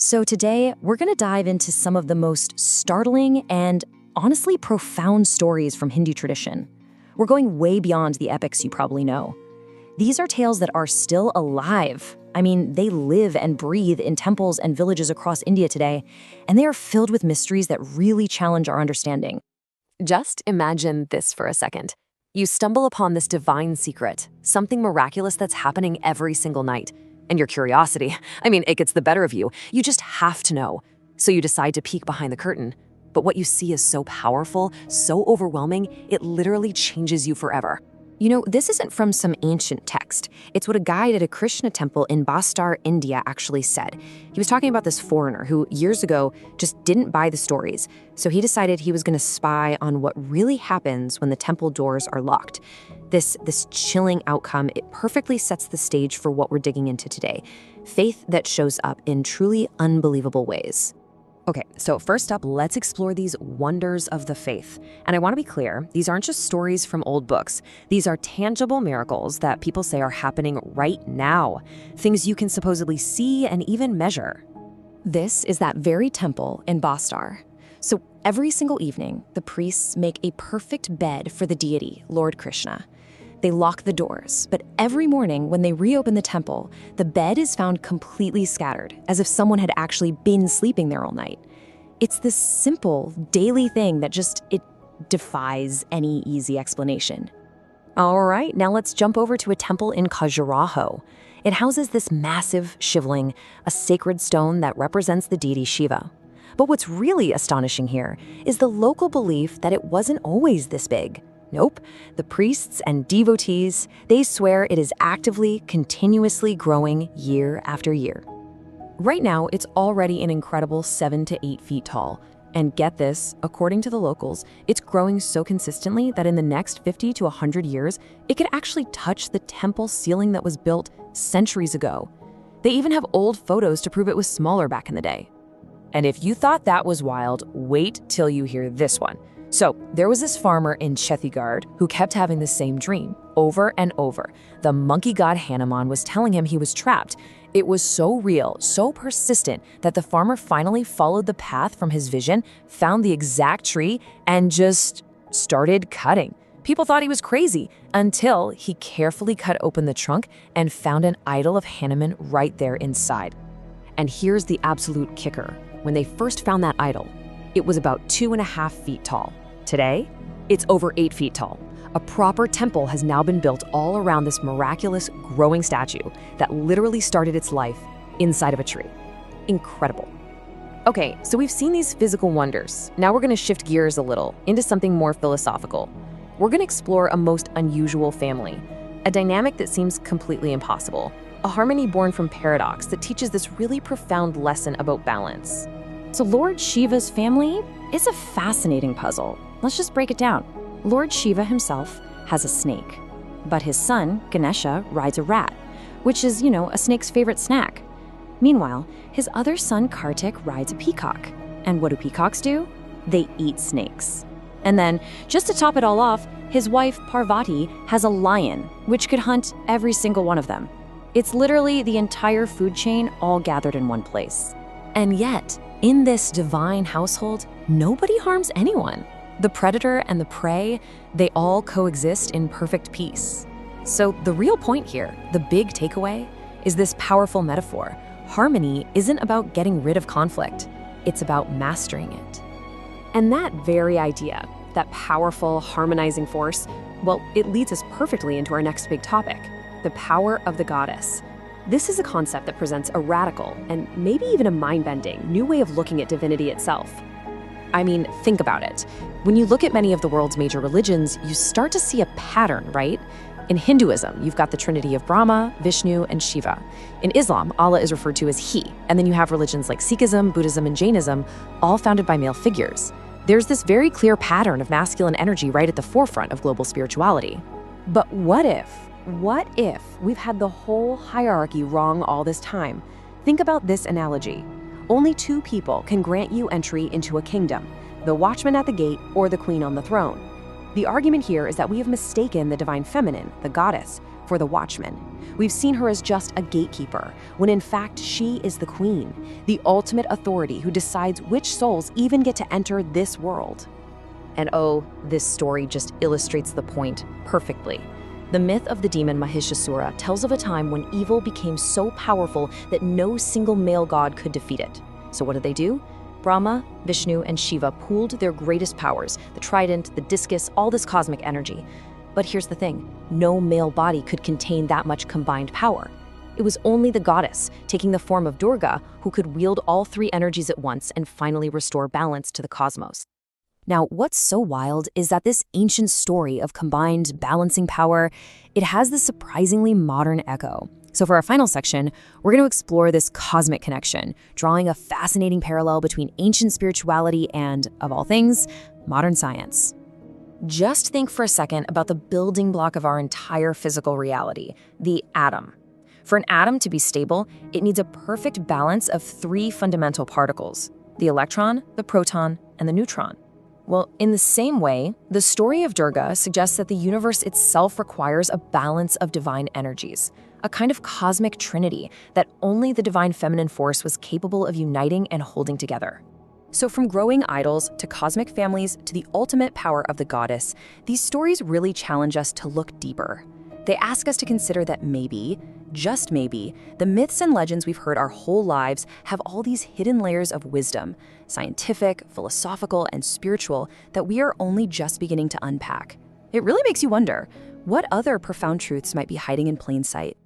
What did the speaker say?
So today, we're going to dive into some of the most startling and honestly profound stories from Hindu tradition. We're going way beyond the epics you probably know. These are tales that are still alive. I mean, they live and breathe in temples and villages across India today, and they are filled with mysteries that really challenge our understanding. Just imagine this for a second. You stumble upon this divine secret, something miraculous that's happening every single night. And your curiosity, it gets the better of you. You just have to know. So you decide to peek behind the curtain. But what you see is so powerful, so overwhelming, it literally changes you forever. You know, this isn't from some ancient text. It's what a guide at a Krishna temple in Bastar, India actually said. He was talking about this foreigner who years ago just didn't buy the stories. So he decided he was going to spy on what really happens when the temple doors are locked. This chilling outcome, it perfectly sets the stage for what we're digging into today. Faith that shows up in truly unbelievable ways. Okay, so first up, let's explore these wonders of the faith. And I want to be clear, these aren't just stories from old books. These are tangible miracles that people say are happening right now. Things you can supposedly see and even measure. This is that very temple in Bastar. So every single evening, the priests make a perfect bed for the deity, Lord Krishna. They lock the doors, but every morning when they reopen the temple, the bed is found completely scattered, as if someone had actually been sleeping there all night. It's this simple, daily thing that it defies any easy explanation. All right, now let's jump over to a temple in Khajuraho. It houses this massive shivling, a sacred stone that represents the deity Shiva. But what's really astonishing here is the local belief that it wasn't always this big. Nope, the priests and devotees, they swear it is actively, continuously growing year after year. Right now, it's already an incredible 7 to 8 feet tall. And get this, according to the locals, it's growing so consistently that in the next 50 to 100 years, it could actually touch the temple ceiling that was built centuries ago. They even have old photos to prove it was smaller back in the day. And if you thought that was wild, wait till you hear this one. So there was this farmer in Chhattisgarh who kept having the same dream over and over. The monkey god Hanuman was telling him he was trapped. It was so real, so persistent, that the farmer finally followed the path from his vision, found the exact tree, and just started cutting. People thought he was crazy until he carefully cut open the trunk and found an idol of Hanuman right there inside. And here's the absolute kicker. When they first found that idol, it was about 2.5 feet tall. Today, it's over 8 feet tall. A proper temple has now been built all around this miraculous growing statue that literally started its life inside of a tree. Incredible. Okay, so we've seen these physical wonders. Now we're going to shift gears a little into something more philosophical. We're going to explore a most unusual family, a dynamic that seems completely impossible, a harmony born from paradox that teaches this really profound lesson about balance. So Lord Shiva's family is a fascinating puzzle. Let's just break it down. Lord Shiva himself has a snake, but his son, Ganesha, rides a rat, which is, a snake's favorite snack. Meanwhile, his other son, Kartik, rides a peacock. And what do peacocks do? They eat snakes. And then, just to top it all off, his wife, Parvati, has a lion, which could hunt every single one of them. It's literally the entire food chain all gathered in one place. And yet, in this divine household, nobody harms anyone. The predator and the prey, they all coexist in perfect peace. So the real point here, the big takeaway, is this powerful metaphor. Harmony isn't about getting rid of conflict. It's about mastering it. And that very idea, that powerful, harmonizing force, well, it leads us perfectly into our next big topic, the power of the goddess. This is a concept that presents a radical and maybe even a mind-bending new way of looking at divinity itself. Think about it. When you look at many of the world's major religions, you start to see a pattern, right? In Hinduism, you've got the trinity of Brahma, Vishnu, and Shiva. In Islam, Allah is referred to as He. And then you have religions like Sikhism, Buddhism, and Jainism, all founded by male figures. There's this very clear pattern of masculine energy right at the forefront of global spirituality. But what if we've had the whole hierarchy wrong all this time? Think about this analogy. Only 2 people can grant you entry into a kingdom, the watchman at the gate or the queen on the throne. The argument here is that we have mistaken the divine feminine, the goddess, for the watchman. We've seen her as just a gatekeeper, when in fact she is the queen, the ultimate authority who decides which souls even get to enter this world. And oh, this story just illustrates the point perfectly. The myth of the demon Mahishasura tells of a time when evil became so powerful that no single male god could defeat it. So what did they do? Brahma, Vishnu, and Shiva pooled their greatest powers, the trident, the discus, all this cosmic energy. But here's the thing, no male body could contain that much combined power. It was only the goddess, taking the form of Durga, who could wield all three energies at once and finally restore balance to the cosmos. Now, what's so wild is that this ancient story of combined balancing power, it has this surprisingly modern echo. So for our final section, we're going to explore this cosmic connection, drawing a fascinating parallel between ancient spirituality and, of all things, modern science. Just think for a second about the building block of our entire physical reality, the atom. For an atom to be stable, it needs a perfect balance of three fundamental particles: the electron, the proton, and the neutron. Well, in the same way, the story of Durga suggests that the universe itself requires a balance of divine energies, a kind of cosmic trinity that only the divine feminine force was capable of uniting and holding together. So from growing idols to cosmic families to the ultimate power of the goddess, these stories really challenge us to look deeper. They ask us to consider that maybe, just maybe, the myths and legends we've heard our whole lives have all these hidden layers of wisdom, scientific, philosophical, and spiritual, that we are only just beginning to unpack. It really makes you wonder, what other profound truths might be hiding in plain sight?